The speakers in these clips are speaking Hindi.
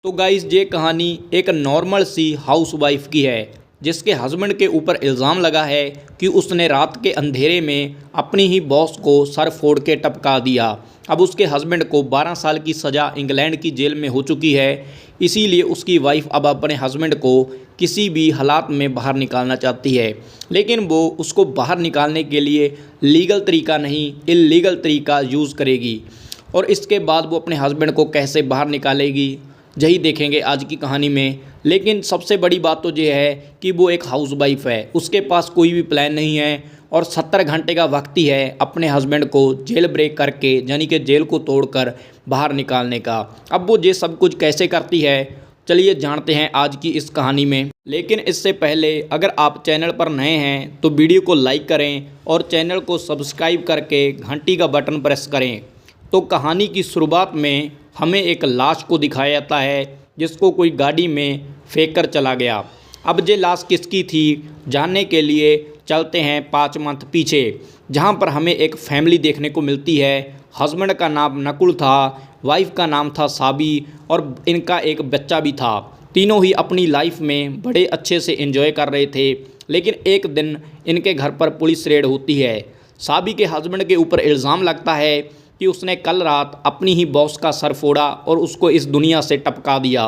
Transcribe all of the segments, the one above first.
तो गाइस ये कहानी एक नॉर्मल सी हाउसवाइफ की है जिसके हस्बैंड के ऊपर इल्ज़ाम लगा है कि उसने रात के अंधेरे में अपनी ही बॉस को सर फोड़ के टपका दिया। अब उसके हस्बैंड को 12 साल की सज़ा इंग्लैंड की जेल में हो चुकी है। इसीलिए उसकी वाइफ अब अपने हस्बैंड को किसी भी हालात में बाहर निकालना चाहती है, लेकिन वो उसको बाहर निकालने के लिए लीगल तरीका नहीं इल्लीगल तरीका यूज़ करेगी। और इसके बाद वो अपने हस्बैंड को कैसे बाहर निकालेगी यही देखेंगे आज की कहानी में। लेकिन सबसे बड़ी बात तो ये है कि वो एक हाउसवाइफ है, उसके पास कोई भी प्लान नहीं है और 70 घंटे का वक्त ही है अपने हस्बैंड को जेल ब्रेक करके यानी कि जेल को तोड़कर बाहर निकालने का। अब वो ये सब कुछ कैसे करती है चलिए जानते हैं आज की इस कहानी में। लेकिन इससे पहले अगर आप चैनल पर नए हैं तो वीडियो को लाइक करें और चैनल को सब्सक्राइब करके घंटी का बटन प्रेस करें। तो कहानी की शुरुआत में हमें एक लाश को दिखाया जाता है जिसको कोई गाड़ी में फेंक कर चला गया। अब ये लाश किसकी थी जानने के लिए चलते हैं 5 मंथ पीछे, जहां पर हमें एक फैमिली देखने को मिलती है। हस्बैंड का नाम नकुल था, वाइफ का नाम था साबी और इनका एक बच्चा भी था। तीनों ही अपनी लाइफ में बड़े अच्छे से एंजॉय कर रहे थे। लेकिन एक दिन इनके घर पर पुलिस रेड होती है। साबी के हस्बैंड के ऊपर इल्ज़ाम लगता है कि उसने कल रात अपनी ही बॉस का सर फोड़ा और उसको इस दुनिया से टपका दिया।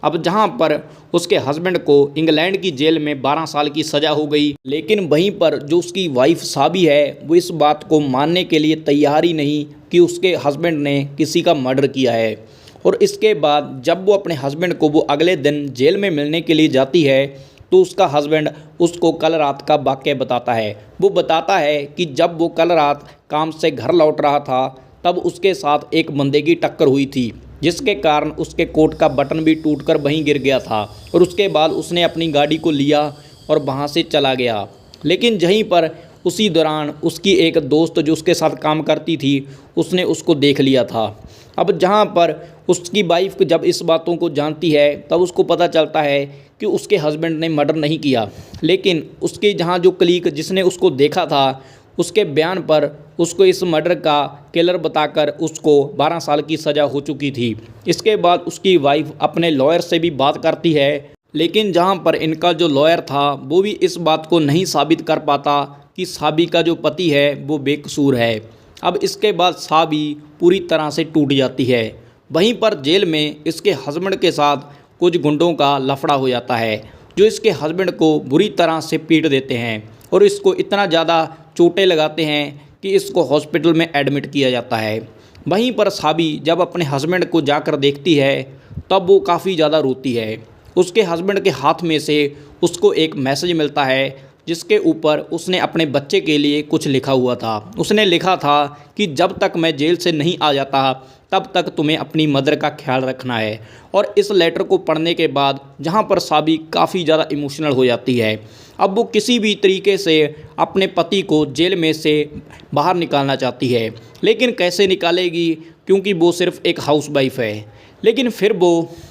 अब जहां पर उसके हस्बैंड को इंग्लैंड की जेल में 12 साल की सज़ा हो गई, लेकिन वहीं पर जो उसकी वाइफ साबी है वो इस बात को मानने के लिए तैयार ही नहीं कि उसके हस्बैंड ने किसी का मर्डर किया है। और इसके बाद जब वो अपने हस्बैंड को वो अगले दिन जेल में मिलने के लिए जाती है तो उसका हस्बैंड उसको कल रात का वाक़या बताता है। वो बताता है कि जब वो कल रात काम से घर लौट रहा था तब उसके साथ एक बंदे की टक्कर हुई थी, जिसके कारण उसके कोट का बटन भी टूटकर वहीं गिर गया था। और उसके बाद उसने अपनी गाड़ी को लिया और वहां से चला गया। लेकिन यहीं पर उसी दौरान उसकी एक दोस्त जो उसके साथ काम करती थी उसने उसको देख लिया था। अब जहां पर उसकी वाइफ जब इस बातों को जानती है तब उसको पता चलता है कि उसके हस्बैंड ने मर्डर नहीं किया, लेकिन उसके जहां जो कलीग जिसने उसको देखा था उसके बयान पर उसको इस मर्डर का किलर बताकर उसको 12 साल की सज़ा हो चुकी थी। इसके बाद उसकी वाइफ अपने लॉयर से भी बात करती है, लेकिन जहां पर इनका जो लॉयर था वो भी इस बात को नहीं साबित कर पाता कि साबी का जो पति है वो बेकसूर है। अब इसके बाद साबी पूरी तरह से टूट जाती है। वहीं पर जेल में इसके हस्बैंड के साथ कुछ गुंडों का लफड़ा हो जाता है जो इसके हस्बैंड को बुरी तरह से पीट देते हैं और इसको इतना ज़्यादा चोटें लगाते हैं कि इसको हॉस्पिटल में एडमिट किया जाता है। वहीं पर साबी जब अपने हस्बैंड को जाकर देखती है तब वो काफ़ी ज़्यादा रोती है। उसके हस्बैंड के हाथ में से उसको एक मैसेज मिलता है जिसके ऊपर उसने अपने बच्चे के लिए कुछ लिखा हुआ था। उसने लिखा था कि जब तक मैं जेल से नहीं आ जाता तब तक तुम्हें अपनी मदर का ख्याल रखना है। और इस लेटर को पढ़ने के बाद जहाँ पर साबी काफ़ी ज़्यादा इमोशनल हो जाती है। अब वो किसी भी तरीके से अपने पति को जेल में से बाहर निकालना चाहती है, लेकिन कैसे निकालेगी क्योंकि वो सिर्फ एक हाउसवाइफ है। लेकिन फिर वो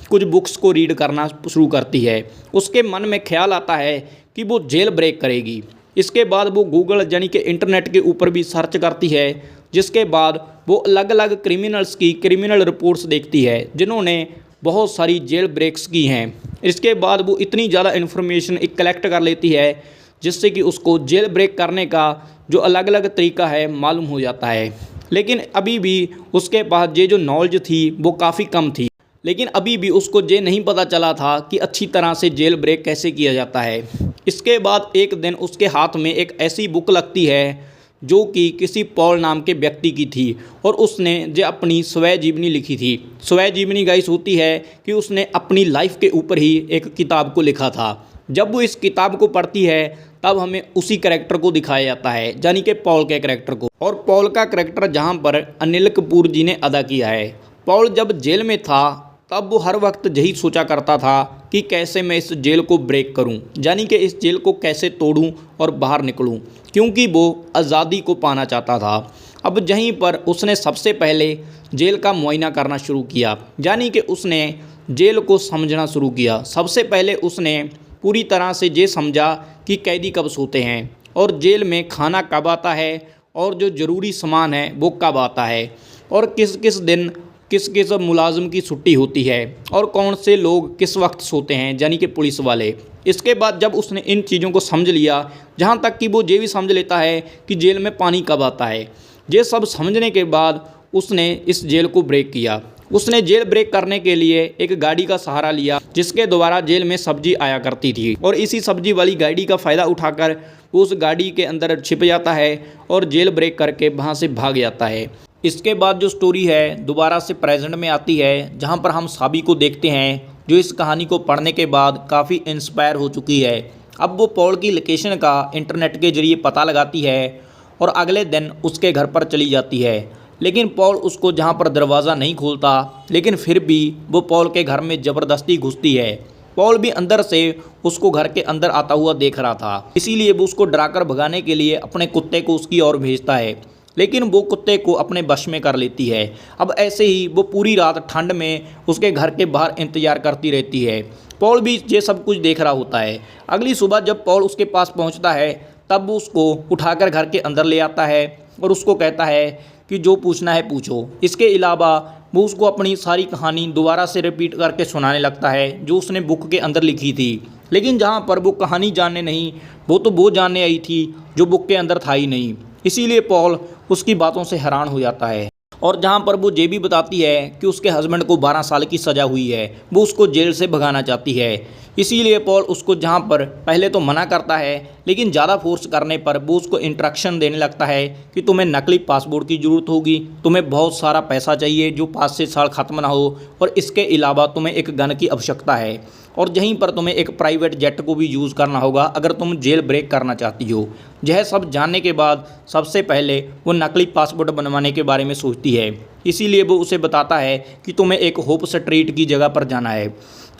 कुछ बुक्स को रीड करना शुरू करती है। उसके मन में ख्याल आता है कि वो जेल ब्रेक करेगी। इसके बाद वो गूगल यानी कि इंटरनेट के ऊपर भी सर्च करती है, जिसके बाद वो अलग अलग क्रिमिनल्स की क्रिमिनल रिपोर्ट्स देखती है जिन्होंने बहुत सारी जेल ब्रेक्स की हैं। इसके बाद वो इतनी ज़्यादा इन्फॉर्मेशन कलेक्ट कर लेती है जिससे कि उसको जेल ब्रेक करने का जो अलग अलग तरीका है मालूम हो जाता है। लेकिन अभी भी उसके पास ये जो नॉलेज थी वो काफ़ी कम थी। लेकिन अभी भी उसको ये नहीं पता चला था कि अच्छी तरह से जेल ब्रेक कैसे किया जाता है। इसके बाद एक दिन उसके हाथ में एक ऐसी बुक लगती है जो कि किसी पॉल नाम के व्यक्ति की थी और उसने जो अपनी स्वय जीवनी लिखी थी। स्वय जीवनी गाइस होती है कि उसने अपनी लाइफ के ऊपर ही एक किताब को लिखा था। जब वो इस किताब को पढ़ती है तब हमें उसी कैरेक्टर को दिखाया जाता है यानी कि पॉल के कैरेक्टर को। और पॉल का कैरेक्टर जहाँ पर अनिल कपूर जी ने अदा किया है। पॉल जब जेल में था तब वो हर वक्त यही सोचा करता था कि कैसे मैं इस जेल को ब्रेक करूं, यानी कि इस जेल को कैसे तोड़ूं और बाहर निकलूं, क्योंकि वो आज़ादी को पाना चाहता था। अब यहीं पर उसने सबसे पहले जेल का मुआयना करना शुरू किया, यानी कि उसने जेल को समझना शुरू किया। सबसे पहले उसने पूरी तरह से ये समझा कि कैदी कब सोते हैं और जेल में खाना कब आता है और जो ज़रूरी सामान है वो कब आता है और किस किस दिन किस किस मुलाजिम की छुट्टी होती है और कौन से लोग किस वक्त सोते हैं, यानी कि पुलिस वाले। इसके बाद जब उसने इन चीज़ों को समझ लिया, जहाँ तक कि वो ये भी समझ लेता है कि जेल में पानी कब आता है, ये सब समझने के बाद उसने इस जेल को ब्रेक किया। उसने जेल ब्रेक करने के लिए एक गाड़ी का सहारा लिया जिसके द्वारा जेल में सब्जी आया करती थी, और इसी सब्जी वाली गाड़ी का फ़ायदा उठाकर वो उस गाड़ी के अंदर छिप जाता है और जेल ब्रेक करके वहाँ से भाग जाता है। इसके बाद जो स्टोरी है दोबारा से प्रेजेंट में आती है, जहाँ पर हम साबी को देखते हैं जो इस कहानी को पढ़ने के बाद काफ़ी इंस्पायर हो चुकी है। अब वो पॉल की लोकेशन का इंटरनेट के ज़रिए पता लगाती है और अगले दिन उसके घर पर चली जाती है, लेकिन पॉल उसको जहाँ पर दरवाज़ा नहीं खोलता, लेकिन फिर भी वो पॉल के घर में ज़बरदस्ती घुसती है। पॉल भी अंदर से उसको घर के अंदर आता हुआ देख रहा था, इसीलिए वो उसको डराकर भगाने के लिए अपने कुत्ते को उसकी ओर भेजता है, लेकिन वो कुत्ते को अपने वश में कर लेती है। अब ऐसे ही वो पूरी रात ठंड में उसके घर के बाहर इंतजार करती रहती है। पॉल भी ये सब कुछ देख रहा होता है। अगली सुबह जब पॉल उसके पास पहुंचता है तब वो उसको उठाकर घर के अंदर ले आता है और उसको कहता है कि जो पूछना है पूछो। इसके अलावा वो उसको अपनी सारी कहानी दोबारा से रिपीट करके सुनाने लगता है जो उसने बुक के अंदर लिखी थी, लेकिन जहाँ पर वो कहानी जानने नहीं, वो तो वो जानने आई थी जो बुक के अंदर था ही नहीं। इसीलिए पॉल उसकी बातों से हैरान हो जाता है, और जहाँ पर वो ये भी बताती है कि उसके हस्बैंड को 12 साल की सज़ा हुई है, वो उसको जेल से भगाना चाहती है। इसीलिए पॉल उसको जहाँ पर पहले तो मना करता है, लेकिन ज़्यादा फोर्स करने पर वो उसको इंस्ट्रक्शन देने लगता है कि तुम्हें नकली पासपोर्ट की ज़रूरत होगी, तुम्हें बहुत सारा पैसा चाहिए जो 5 से साल ख़त्म ना हो, और इसके अलावा तुम्हें एक गन की आवश्यकता है, और यहीं पर तुम्हें एक प्राइवेट जेट को भी यूज़ करना होगा अगर तुम जेल ब्रेक करना चाहती हो। यह सब जानने के बाद सबसे पहले वो नकली पासपोर्ट बनवाने के बारे में सोचती है। इसीलिए वो उसे बताता है कि तुम्हें एक होप स्ट्रीट की जगह पर जाना है।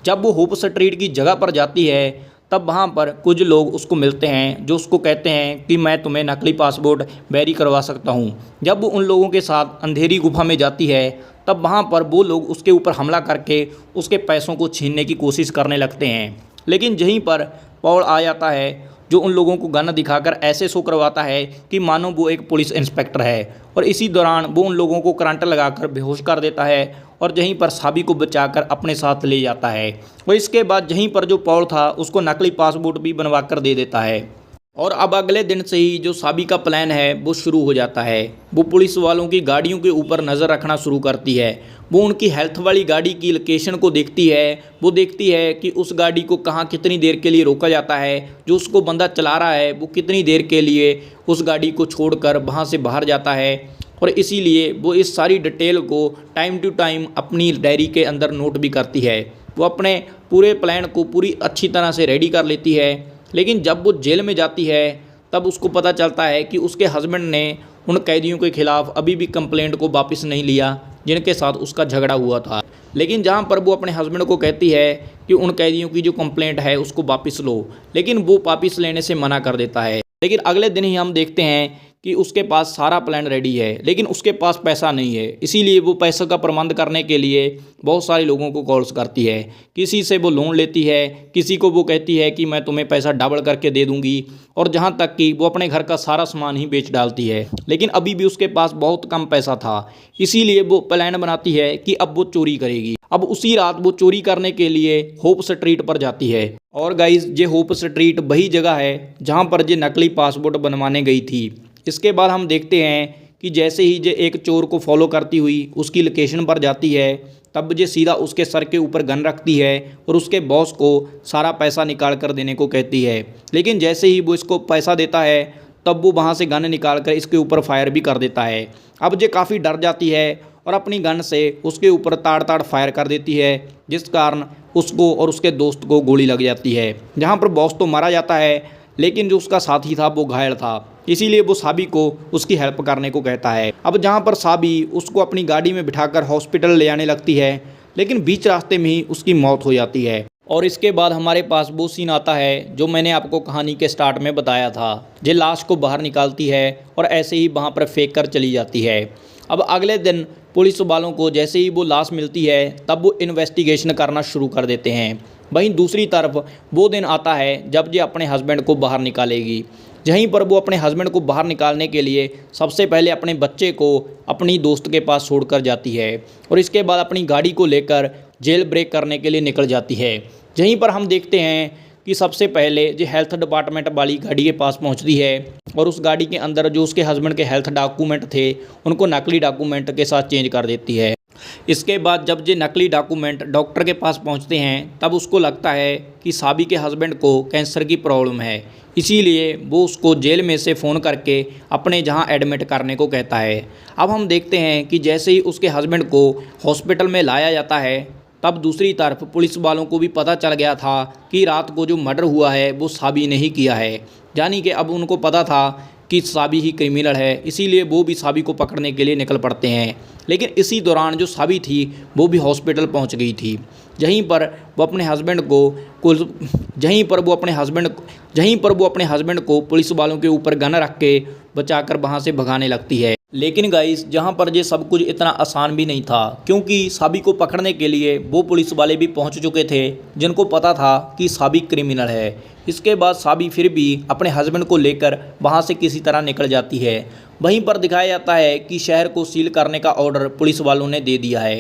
जब वो होप स्ट्रीट की जगह पर जाती है तब वहाँ पर कुछ लोग उसको मिलते हैं जो उसको कहते हैं कि मैं तुम्हें नकली पासपोर्ट वेरी करवा सकता हूँ। जब वो उन लोगों के साथ अंधेरी गुफा में जाती है तब वहाँ पर वो लोग उसके ऊपर हमला करके उसके पैसों को छीनने की कोशिश करने लगते हैं, लेकिन यहीं पर पॉल आ जाता है जो उन लोगों को गन दिखाकर ऐसे शो करवाता है कि मानो वो एक पुलिस इंस्पेक्टर है, और इसी दौरान वो उन लोगों को करंट लगाकर बेहोश कर देता है और यहीं पर साबी को बचाकर अपने साथ ले जाता है। और इसके बाद यहीं पर जो पॉल था उसको नकली पासपोर्ट भी बनवा कर दे देता है। और अब अगले दिन से ही जो साबी का प्लान है वो शुरू हो जाता है। वो पुलिस वालों की गाड़ियों के ऊपर नज़र रखना शुरू करती है। वो उनकी हेल्थ वाली गाड़ी की लोकेशन को देखती है। वो देखती है कि उस गाड़ी को कहाँ कितनी देर के लिए रोका जाता है, जो उसको बंदा चला रहा है वो कितनी देर के लिए उस गाड़ी को छोड़कर वहाँ से बाहर जाता है, और इसीलिए वो इस सारी डिटेल को टाइम टू टाइम अपनी डायरी के अंदर नोट भी करती है। वो अपने पूरे प्लान को पूरी अच्छी तरह से रेडी कर लेती है, लेकिन जब वो जेल में जाती है तब उसको पता चलता है कि उसके हस्बैंड ने उन कैदियों के खिलाफ अभी भी कंप्लेंट को वापस नहीं लिया जिनके साथ उसका झगड़ा हुआ था। लेकिन जहां पर वो अपने हस्बैंड को कहती है कि उन कैदियों की जो कंप्लेंट है उसको वापस लो, लेकिन वो वापस लेने से मना कर देता है। लेकिन अगले दिन ही हम देखते हैं कि उसके पास सारा प्लान रेडी है, लेकिन उसके पास पैसा नहीं है। इसीलिए वो पैसों का प्रबंध करने के लिए बहुत सारे लोगों को कॉल्स करती है। किसी से वो लोन लेती है, किसी को वो कहती है कि मैं तुम्हें पैसा डबल करके दे दूंगी, और जहाँ तक कि वो अपने घर का सारा सामान ही बेच डालती है। लेकिन अभी भी उसके पास बहुत कम पैसा था, इसीलिए वो प्लान बनाती है कि अब वो चोरी करेगी। अब उसी रात वो चोरी करने के लिए होप स्ट्रीट पर जाती है। और गाइज ये होप स्ट्रीट वही जगह है जहाँ पर ये नकली पासपोर्ट बनवाने गई थी। इसके बाद हम देखते हैं कि जैसे ही ये एक चोर को फॉलो करती हुई उसकी लोकेशन पर जाती है तब ये सीधा उसके सर के ऊपर गन रखती है और उसके बॉस को सारा पैसा निकाल कर देने को कहती है। लेकिन जैसे ही वो इसको पैसा देता है तब वो वहाँ से गन निकाल कर इसके ऊपर फायर भी कर देता है। अब ये काफ़ी डर जाती है और अपनी गन से उसके ऊपर ताड़ ताड़ फायर कर देती है, जिस कारण उसको और उसके दोस्त को गोली लग जाती है। जहाँ पर बॉस तो मारा जाता है, लेकिन जो उसका साथी था वो घायल था। इसीलिए वो साबी को उसकी हेल्प करने को कहता है। अब जहाँ पर साबी उसको अपनी गाड़ी में बिठाकर हॉस्पिटल ले जाने लगती है, लेकिन बीच रास्ते में ही उसकी मौत हो जाती है। और इसके बाद हमारे पास वो सीन आता है जो मैंने आपको कहानी के स्टार्ट में बताया था। ये लाश को बाहर निकालती है और ऐसे ही वहाँ पर फेंक कर चली जाती है। अब अगले दिन पुलिस वालों को जैसे ही वो लाश मिलती है तब वो इन्वेस्टिगेशन करना शुरू कर देते हैं। वहीं दूसरी तरफ वो दिन आता है जब ये अपने हस्बैंड को बाहर निकालेगी। यहीं पर वो अपने हस्बैंड को बाहर निकालने के लिए सबसे पहले अपने बच्चे को अपनी दोस्त के पास छोड़कर जाती है और इसके बाद अपनी गाड़ी को लेकर जेल ब्रेक करने के लिए निकल जाती है। यहीं पर हम देखते हैं कि सबसे पहले जो हेल्थ डिपार्टमेंट वाली गाड़ी के पास पहुंचती है और उस गाड़ी के अंदर जो उसके हस्बैंड के हेल्थ डॉक्यूमेंट थे उनको नकली डॉक्यूमेंट के साथ चेंज कर देती है। इसके बाद जब ये नकली डॉक्यूमेंट डॉक्टर के पास पहुंचते हैं तब उसको लगता है कि साबी के हस्बैंड को कैंसर की प्रॉब्लम है, इसीलिए वो उसको जेल में से फ़ोन करके अपने जहां एडमिट करने को कहता है। अब हम देखते हैं कि जैसे ही उसके हस्बैंड को हॉस्पिटल में लाया जाता है तब दूसरी तरफ पुलिस वालों को भी पता चल गया था कि रात को जो मर्डर हुआ है वो साबी ने ही किया है, यानी कि अब उनको पता था कि साबी ही क्रिमिनल है, इसीलिए वो भी साबी को पकड़ने के लिए निकल पड़ते हैं। लेकिन इसी दौरान जो साबी थी वो भी हॉस्पिटल पहुंच गई थी। यहीं पर वो अपने हस्बैंड को पुलिस वालों के ऊपर गन रख के बचाकर वहां से भगाने लगती है। लेकिन गाइस जहां पर ये सब कुछ इतना आसान भी नहीं था, क्योंकि साबी को पकड़ने के लिए वो पुलिस वाले भी पहुंच चुके थे जिनको पता था कि साबी क्रिमिनल है। इसके बाद साबी फिर भी अपने हस्बैंड को लेकर वहां से किसी तरह निकल जाती है। वहीं पर दिखाया जाता है कि शहर को सील करने का ऑर्डर पुलिस वालों ने दे दिया है।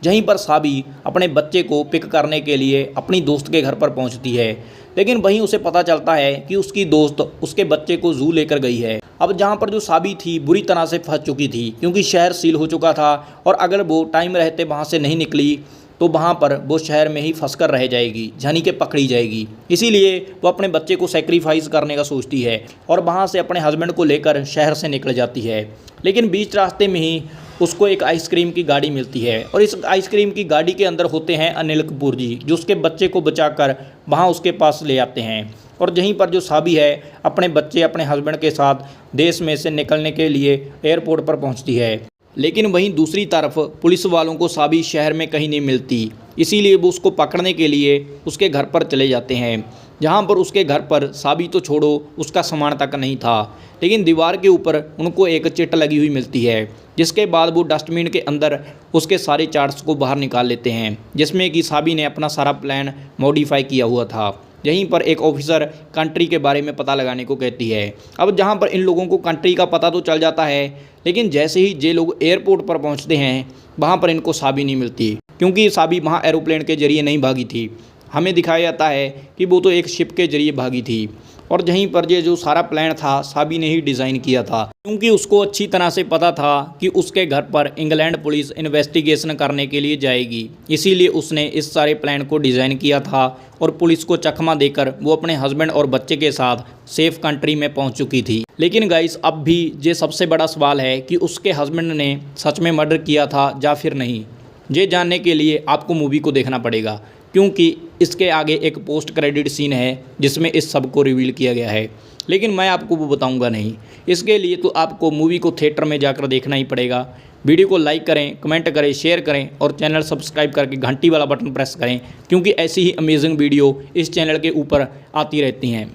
यहीं पर साबी अपने बच्चे को पिक करने के लिए अपनी दोस्त के घर पर पहुंचती है, लेकिन वहीं उसे पता चलता है कि उसकी दोस्त उसके बच्चे को जू लेकर गई है। अब जहां पर जो साबी थी बुरी तरह से फंस चुकी थी, क्योंकि शहर सील हो चुका था और अगर वो टाइम रहते वहां से नहीं निकली तो वहाँ पर वो शहर में ही फंस कर रह जाएगी, यानी कि पकड़ी जाएगी। इसीलिए वो अपने बच्चे को सेक्रीफाइस करने का सोचती है और वहाँ से अपने हस्बैंड को लेकर शहर से निकल जाती है। लेकिन बीच रास्ते में ही उसको एक आइसक्रीम की गाड़ी मिलती है और इस आइसक्रीम की गाड़ी के अंदर होते हैं अनिल कपूर जी, जो उसके बच्चे को बचाकर वहाँ उसके पास ले आते हैं। और यहीं पर जो साबी है अपने बच्चे अपने हस्बैंड के साथ देश में से निकलने के लिए एयरपोर्ट पर पहुँचती है। लेकिन वहीं दूसरी तरफ पुलिस वालों को साबी शहर में कहीं नहीं मिलती, इसीलिए वो उसको पकड़ने के लिए उसके घर पर चले जाते हैं। जहां पर उसके घर पर साबी तो छोड़ो उसका सामान तक नहीं था, लेकिन दीवार के ऊपर उनको एक चिट लगी हुई मिलती है, जिसके बाद वो डस्टबिन के अंदर उसके सारे चार्ट्स को बाहर निकाल लेते हैं, जिसमें कि साबी ने अपना सारा प्लान मॉडिफाई किया हुआ था। यहीं पर एक ऑफिसर कंट्री के बारे में पता लगाने को कहती है। अब जहां पर इन लोगों को कंट्री का पता तो चल जाता है, लेकिन जैसे ही ये लोग एयरपोर्ट पर पहुंचते हैं वहां पर इनको साबी नहीं मिलती, क्योंकि साबी वहां एरोप्लेन के जरिए नहीं भागी थी। हमें दिखाया जाता है कि वो तो एक शिप के जरिए भागी थी और यहीं पर ये जो सारा प्लान था साबी ने ही डिज़ाइन किया था, क्योंकि उसको अच्छी तरह से पता था कि उसके घर पर इंग्लैंड पुलिस इन्वेस्टिगेशन करने के लिए जाएगी, इसीलिए उसने इस सारे प्लान को डिज़ाइन किया था और पुलिस को चकमा देकर वो अपने हस्बैंड और बच्चे के साथ सेफ कंट्री में पहुंच चुकी थी। लेकिन गाइस अब भी ये सबसे बड़ा सवाल है कि उसके हस्बैंड ने सच में मर्डर किया था या फिर नहीं। ये जानने के लिए आपको मूवी को देखना पड़ेगा, क्योंकि इसके आगे एक पोस्ट क्रेडिट सीन है जिसमें इस सब को रिवील किया गया है, लेकिन मैं आपको वो बताऊंगा नहीं। इसके लिए तो आपको मूवी को थिएटर में जाकर देखना ही पड़ेगा। वीडियो को लाइक करें, कमेंट करें, शेयर करें और चैनल सब्सक्राइब करके घंटी वाला बटन प्रेस करें, क्योंकि ऐसी ही अमेजिंग वीडियो इस चैनल के ऊपर आती रहती हैं।